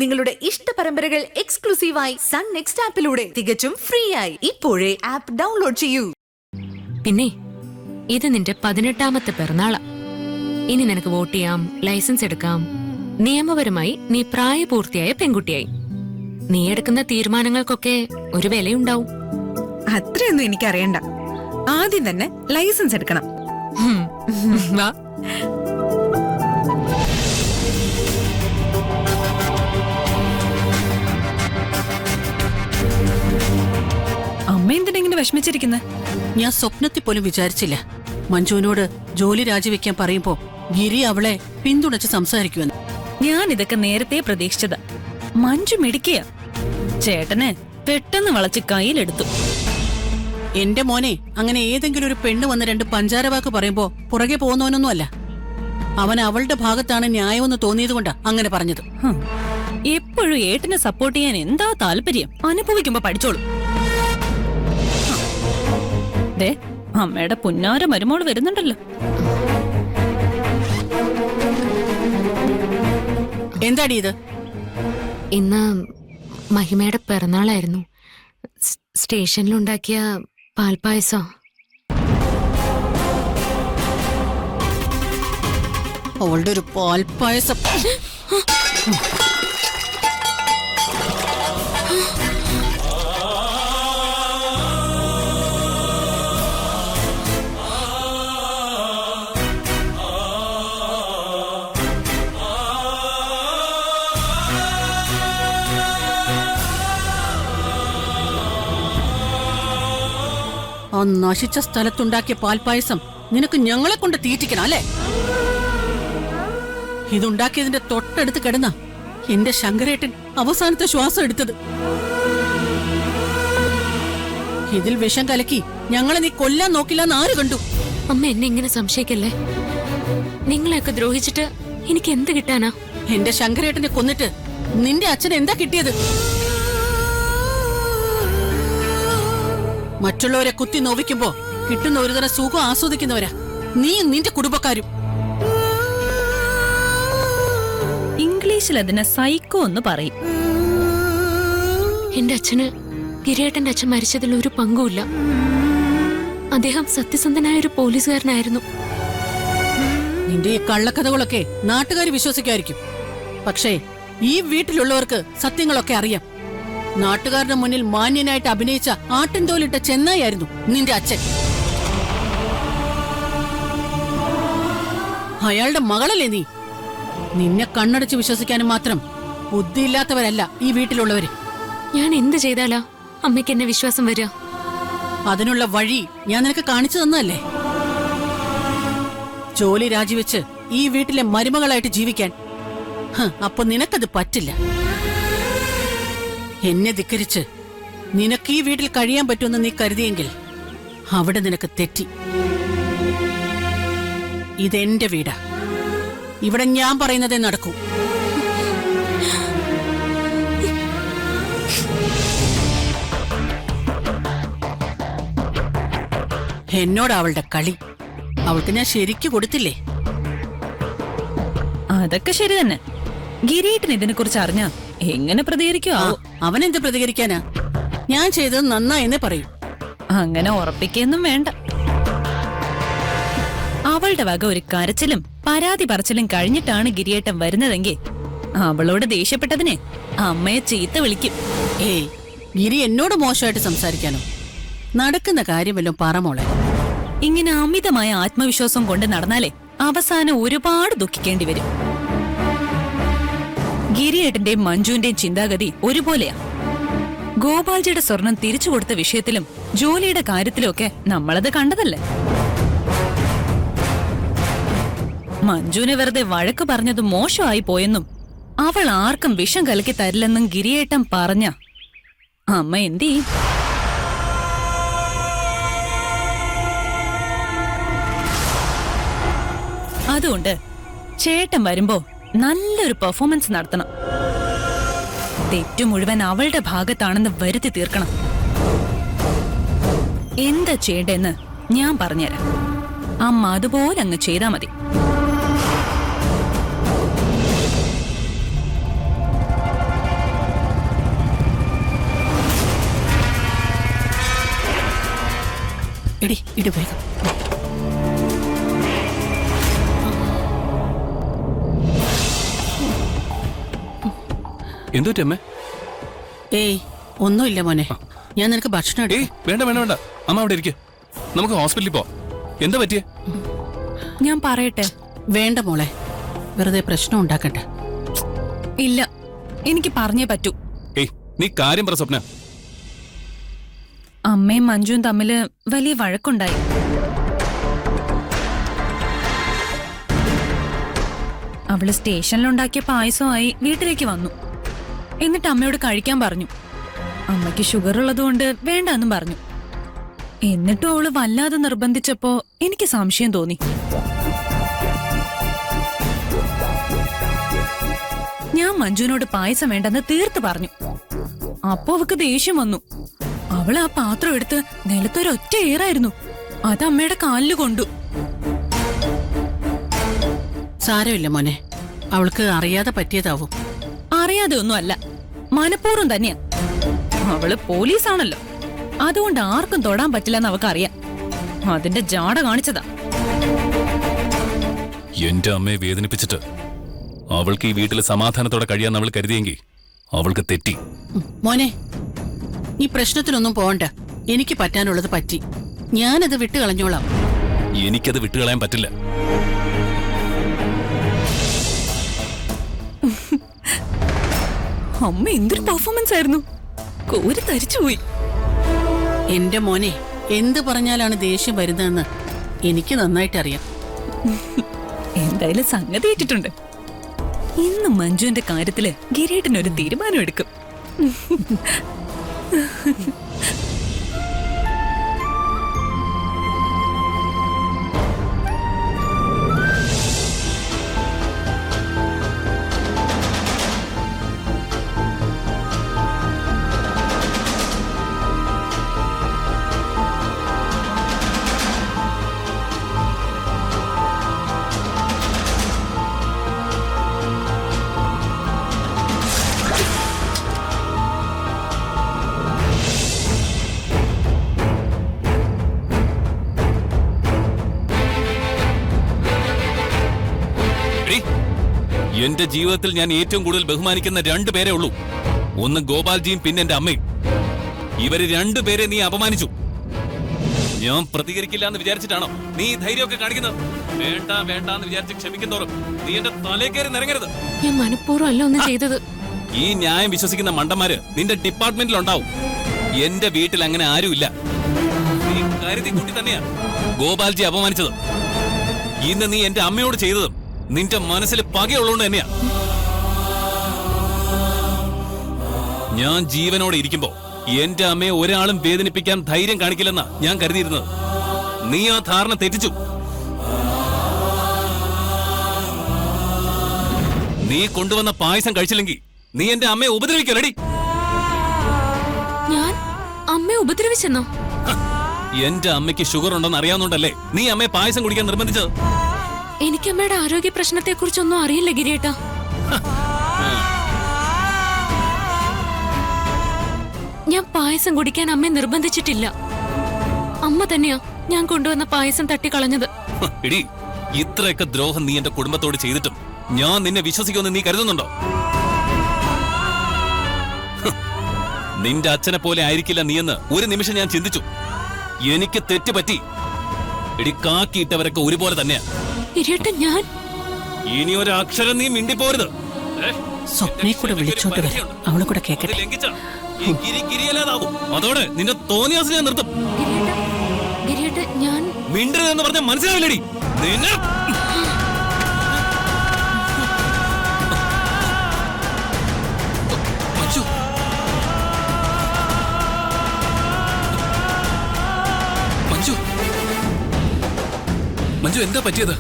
നിങ്ങളുടെ ഇഷ്ട പരമ്പരകൾ എക്സ്ക്ലൂസീവായി സൺ നെക്സ്റ്റ് ആപ്പിലൂടെ തികച്ചും ഫ്രീ ആയി ഇപ്പോഴേ ആപ്പ് ഡൗൺലോഡ് ചെയ്യൂ. പിന്നെ ഇത് നിന്റെ 18ാമത്തെ പിറന്നാളാ. ഇനി നിനക്ക് വോട്ട് ചെയ്യാം, ലൈസൻസ് എടുക്കാം. നിയമപരമായി നീ പ്രായപൂർത്തിയായ പെൺകുട്ടിയായി. നീ എടുക്കുന്ന തീരുമാനങ്ങൾക്കൊക്കെ ഒരു വിലയുണ്ടാവും. അത്രയൊന്നും എനിക്കറിയണ്ട. ആദ്യം തന്നെ ലൈസൻസ് എടുക്കണം. വാ. അമ്മ എന്തിനെങ്ങനെ വിഷമിച്ചിരിക്കുന്നത്? ഞാൻ സ്വപ്നത്തിൽ പോലും വിചാരിച്ചില്ല മഞ്ജുവിനോട് ജോലി രാജിവെക്കാൻ പറയുമ്പോ ഗിരി അവളെ പിന്തുണച്ച് സംസാരിക്കുമെന്ന്. ഞാൻ ഇതൊക്കെ നേരത്തെ പ്രതീക്ഷിച്ചതാ. മഞ്ജു മിടിക്കുക. ചേട്ടന് പെട്ടെന്ന് വളച്ച് കയ്യിലെടുത്തു. എന്റെ മോനെ അങ്ങനെ ഏതെങ്കിലും ഒരു പെണ്ണ് വന്ന് 2 പഞ്ചാര വാക്ക് പറയുമ്പോ പുറകെ പോകുന്നവനൊന്നുമല്ല. അവൻ അവളുടെ ഭാഗത്താണ് ന്യായമെന്ന് തോന്നിയതുകൊണ്ടാ അങ്ങനെ പറഞ്ഞത്. എപ്പോഴും ഏട്ടനെ സപ്പോർട്ട് ചെയ്യാൻ എന്താ താല്പര്യം? അനുഭവിക്കുമ്പോ പഠിച്ചോളൂ. ദേ, അമ്മയുടെ പുന്നാര മരുമോള് വരുന്നുണ്ടല്ലോ. എന്താടി ഇത്? ഇന്ന് മഹിമയുടെ പിറന്നാളായിരുന്നു. സ്റ്റേഷനിലുണ്ടാക്കിയ പാൽപ്പായസം. അവളുടെ ഒരു പാൽപ്പായസം. ആ നശിച്ച സ്ഥലത്തുണ്ടാക്കിയ പാൽപ്പായസം നിനക്ക് ഞങ്ങളെ കൊണ്ട് തീറ്റിക്കണം അല്ലേ? ഇതുണ്ടാക്കിയതിന്റെ തൊട്ടടുത്ത് കിടന്ന എന്റെ ശങ്കരേട്ടൻ അവസാനത്തെ ശ്വാസം എടുത്തത്. ഇതിൽ വിഷം കലക്കി ഞങ്ങളെ നീ കൊല്ലാൻ നോക്കില്ലെന്ന് ആര് കണ്ടു? അമ്മ എന്നെ ഇങ്ങനെ സംശയിക്കല്ലേ. നിങ്ങളെയൊക്കെ ദ്രോഹിച്ചിട്ട് എനിക്ക് എന്ത് കിട്ടാനാ? എന്റെ ശങ്കരേട്ടനെ കൊന്നിട്ട് നിന്റെ അച്ഛൻ എന്താ കിട്ടിയത്? മറ്റുള്ളവരെ കുത്തി നോവിക്കുമ്പോ കിട്ടുന്ന ഒരുതരം സുഖം ആസ്വദിക്കുന്നവരാ നീയും നിന്റെ കുടുംബക്കാരും. ഇംഗ്ലീഷിൽ അതിനെ സൈക്കോ എന്ന് പറയും. എന്റെ അച്ഛന് ഗിരിയേട്ടന്റെ അച്ഛൻ മരിച്ചതിൽ ഒരു പങ്കുമില്ല. അദ്ദേഹം സത്യസന്ധനായ ഒരു പോലീസുകാരനായിരുന്നു. നിന്റെ ഈ കള്ളക്കഥകളൊക്കെ നാട്ടുകാർ വിശ്വസിക്കായിരിക്കും. പക്ഷേ ഈ വീട്ടിലുള്ളവർക്ക് സത്യങ്ങളൊക്കെ അറിയാം. നാട്ടുകാരുടെ മുന്നിൽ മാന്യനായിട്ട് അഭിനയിച്ച ആട്ടിൻതോലിട്ട ചെന്നായിരുന്നു നിന്റെ അച്ഛൻ. അയാളുടെ മകളല്ലേ നീ? നിന്നെ കണ്ണടച്ച് വിശ്വസിക്കാനും മാത്രം ബുദ്ധിയില്ലാത്തവരല്ല ഈ വീട്ടിലുള്ളവര്. ഞാൻ എന്ത് ചെയ്താലാ അമ്മയ്ക്ക് എന്നെ വിശ്വാസം വരിക? അതിനുള്ള വഴി ഞാൻ നിനക്ക് കാണിച്ചു തന്നതല്ലേ? ജോലി രാജിവെച്ച് ഈ വീട്ടിലെ മരുമകളായിട്ട് ജീവിക്കാൻ. അപ്പൊ നിനക്കത് പറ്റില്ല. എന്നെ ധിക്കരിച്ച് നിനക്ക് ഈ വീട്ടിൽ കഴിയാൻ പറ്റുമെന്ന് നീ കരുതിയെങ്കിൽ അവിടെ നിനക്ക് തെറ്റി. ഇതെന്റെ വീടാ. ഇവിടെ ഞാൻ പറയുന്നതേ നടക്കൂ. എന്നോട് അവളുടെ കളി അവൾക്ക് ഞാൻ ശരിക്കു കൊടുത്തില്ലേ? അതൊക്കെ ശരി തന്നെ. ഗിരീട്ടൻ ഇതിനെ കുറിച്ച് അറിഞ്ഞ എങ്ങനെ പ്രതികരിക്കുമോ? അവനെന്ത് പ്രതികരിക്കാനാ? ഞാൻ ചെയ്തത് നന്നായെന്നേ പറയൂ. അങ്ങനെ ഉറപ്പിക്കൊന്നും വേണ്ട. അവളുടെ വക ഒരു കരച്ചിലും പരാതി പറച്ചിലും കഴിഞ്ഞിട്ടാണ് ഗിരിയേട്ടൻ വരുന്നതെങ്കിൽ അവളോട് ദേഷ്യപ്പെട്ടതിനെ അമ്മയെ ചീത്ത വിളിക്കും. ഏയ്, ഗിരി എന്നോട് മോശമായിട്ട് സംസാരിക്കാനോ? നടക്കുന്ന കാര്യമല്ലോ പറമോളെ. ഇങ്ങനെ അമിതമായ ആത്മവിശ്വാസം കൊണ്ട് നടന്നാലേ അവസാനം ഒരുപാട് ദുഃഖിക്കേണ്ടി വരും. ഗിരിയേട്ടന്റെയും മഞ്ജുവിന്റെയും ചിന്താഗതി ഒരുപോലെയാ. ഗോപാൽജിയുടെ സ്വർണം തിരിച്ചു കൊടുത്ത വിഷയത്തിലും ജോലിയുടെ കാര്യത്തിലും ഒക്കെ നമ്മളത് കണ്ടതല്ലേ. മഞ്ജുവിനെ വെറുതെ വഴക്ക് പറഞ്ഞത് മോശമായി പോയെന്നും അവൾ ആർക്കും വിഷം കലക്കി തരില്ലെന്നും ഗിരിയേട്ടൻ പറഞ്ഞ അമ്മ എന്ത് ചെയ്യും? അതുകൊണ്ട് ചേട്ടൻ വരുമ്പോ നല്ലൊരു പെർഫോമൻസ് നടത്തണം. തെറ്റു മുഴുവൻ അവളുടെ ഭാഗത്താണെന്ന് വരുത്തി തീർക്കണം. എന്താ ചെയ്യേണ്ടെന്ന് ഞാൻ പറഞ്ഞുതരാം. അമ്മ അതുപോലെ അങ്ങ് ചെയ്താ മതി. എടി ഇട് വേഗം. എന്തോ അമ്മേ? ഏയ് ഒന്നുമില്ല മോനെ, ഞാൻ നിനക്ക് ഭക്ഷണം എടുക്കാം. ഏയ് വേണ്ട വേണ്ട വേണ്ട, അമ്മ അവിടെ ഇരിക്കെ, നമുക്ക് ഹോസ്പിറ്റലിൽ പോ. എന്താ പറ്റിയേ? ഞാൻ പറയട്ടെ? വേണ്ട മോളെ, വെറുതെ പ്രശ്നം ഉണ്ടാക്കട്ടെ. ഇല്ല, എനിക്ക് പറഞ്ഞേ പറ്റൂ. ഏയ് നീ കാര്യം പറ സ്വപ്ന. അമ്മയും മഞ്ജുവും തമ്മില് വലിയ വഴക്കുണ്ടായി. അവള് സ്റ്റേഷനിലുണ്ടാക്കിയ പായസമായി വീട്ടിലേക്ക് വന്നു. എന്നിട്ട് അമ്മയോട് കഴിക്കാൻ പറഞ്ഞു. അമ്മയ്ക്ക് ഷുഗർ ഉള്ളതുകൊണ്ട് വേണ്ടെന്നും പറഞ്ഞു. എന്നിട്ടും അവള് വല്ലാതെ നിർബന്ധിച്ചപ്പോ എനിക്ക് സംശയം തോന്നി. ഞാൻ മഞ്ജുവിനോട് പായസം വേണ്ടെന്ന് തീർത്ത് പറഞ്ഞു. അപ്പൊ അവക്ക് ദേഷ്യം വന്നു. അവള് ആ പാത്രം എടുത്ത് നിലത്തൊരൊറ്റ ഏറായിരുന്നു. അത് അമ്മയുടെ കാലില് കൊണ്ടു. സാരമില്ല മോനെ, അവൾക്ക് അറിയാതെ പറ്റിയതാവും. അറിയാതെ ഒന്നും അല്ല, മനഃപൂർവ്വം തന്നെയാ. അവള് പോലീസാണല്ലോ, അതുകൊണ്ട് ആർക്കും തൊടാൻ പറ്റില്ലെന്ന് അവക്കറിയാം. അതിന്റെ ജാട കാണിച്ചതാ. എന്റെ അമ്മയെ വേദനിപ്പിച്ചിട്ട് അവൾക്ക് ഈ വീട്ടിൽ സമാധാനത്തോടെ കഴിയാന്ന് അവൾ കരുതിയെങ്കിൽ അവൾക്ക് തെറ്റി. മോനെ, ഈ പ്രശ്നത്തിനൊന്നും പോകണ്ട. എനിക്ക് പറ്റാനുള്ളത് പറ്റി, ഞാനത് വിട്ടുകളഞ്ഞോളാം. എനിക്കത് വിട്ടുകളയാൻ പറ്റില്ല. അമ്മ എന്തൊരു പെർഫോമൻസ് ആയിരുന്നു, കോരി തരിച്ചുപോയി. എന്റെ മോനെ, എന്ത് പറഞ്ഞാലാണ് ദേഷ്യം വരുന്നതെന്ന് എനിക്ക് നന്നായിട്ട് അറിയാം. എന്തായാലും സംഗതി ഏറ്റിട്ടുണ്ട്. ഇന്ന് മഞ്ജുവിന്റെ കാര്യത്തില് ഗിരീട്ടനൊരു തീരുമാനം എടുക്കും. എടീ, എന്റെ ജീവിതത്തിൽ ഞാൻ ഏറ്റവും കൂടുതൽ ബഹുമാനിക്കുന്ന 2 പേരേ ഉള്ളൂ. ഒന്ന് ഗോപാൽജിയും പിന്നെ എന്റെ അമ്മയും. ഇവര് 2 പേരെ നീ അപമാനിച്ചു. ഞാൻ പ്രതികരിക്കില്ല എന്ന് വിചാരിച്ചിട്ടാണോ നീ ഈ ധൈര്യമൊക്കെ കാണിക്കുന്നത്? വേണ്ട വേണ്ട എന്ന് വിചാരിച്ച് ക്ഷമിക്കുന്നോറും നീ എന്റെ തലേ കയറി നിരങ്ങരുത്. ഞാൻ മനഃപൂർവ്വം അല്ല ഒന്നും ചെയ്തത്. ഈ ന്യായം വിശ്വസിക്കുന്ന മണ്ടന്മാര് നിന്റെ ഡിപ്പാർട്ട്മെന്റിൽ ഉണ്ടാവും. എന്റെ വീട്ടിൽ അങ്ങനെ ആരുമില്ല. നീ കരുതി കൂട്ടി തന്നെയാ ഗോപാൽജി അപമാനിച്ചത്. ഇന്ന് നീ എന്റെ അമ്മയോട് ചെയ്തതും നിന്റെ മനസ്സിൽ പകയുള്ളതുകൊണ്ട് തന്നെയാ. ഞാൻ ജീവനോടെ ഇരിക്കുമ്പോ എന്റെ അമ്മയെ ഒരാളും വേദനിപ്പിക്കാൻ ധൈര്യം കാണിക്കില്ലെന്നാ ഞാൻ കരുതിയിരുന്നത്. നീ ആ ധാരണ തെറ്റിച്ചു. നീ കൊണ്ടുവന്ന പായസം കഴിച്ചില്ലെങ്കിൽ നീ എന്റെ അമ്മയെ ഉപദ്രവിക്കലടി. ഞാൻ അമ്മയെ ഉപദ്രവിച്ചെന്നോ? എന്റെ അമ്മയ്ക്ക് ഷുഗർ ഉണ്ടെന്ന് അറിയാവുന്നോണ്ടല്ലേ നീ അമ്മയെ പായസം കുടിക്കാൻ നിർബന്ധിച്ചത്? എനിക്ക് അമ്മയുടെ ആരോഗ്യ പ്രശ്നത്തെ കുറിച്ചൊന്നും അറിയില്ല ഗിരിയേട്ടാ. ഞാൻ പായസം കുടിക്കാൻ അമ്മയെ നിർബന്ധിച്ചിട്ടില്ല. അമ്മ തന്നെയാ ഞാൻ കൊണ്ടുവന്ന പായസം തട്ടിക്കളഞ്ഞത്. എടി, ഇത്രയൊക്കെ ദ്രോഹം നീ എന്റെ കുടുംബത്തോട് ചെയ്തിട്ടും ഞാൻ നിന്നെ വിശ്വസിക്കുമെന്ന് നീ കരുതുന്നുണ്ടോ? നിന്റെ അച്ഛനെ പോലെ ആയിരിക്കില്ല നീയെന്ന് ഒരു നിമിഷം ഞാൻ ചിന്തിച്ചു. എനിക്ക് തെറ്റുപറ്റി. എടി, കാക്കിയിട്ടവരൊക്കെ ഒരുപോലെ തന്നെയാ. ഗിരിയേട്ടൻ, ഞാൻ ഇനി ഒരു അക്ഷരം നീ മിണ്ടിപ്പോരുത്. സ്വപ്നയെ കൂടെ വിളിച്ചോണ്ട് വരാം, അവളെ കൂടെ കേക്കട്ടെ. അതോടെ നിന്റെ തോന്നിയാസം ഞാൻ നിർത്തും. ഗിരിയേട്ടൻ, ഞാൻ മിണ്ടരുതെന്ന് പറഞ്ഞ മനസ്സിലാവില്ലടി നിന്നെ. മഞ്ജു, മഞ്ജു, മഞ്ജു എന്താ പറ്റിയത്?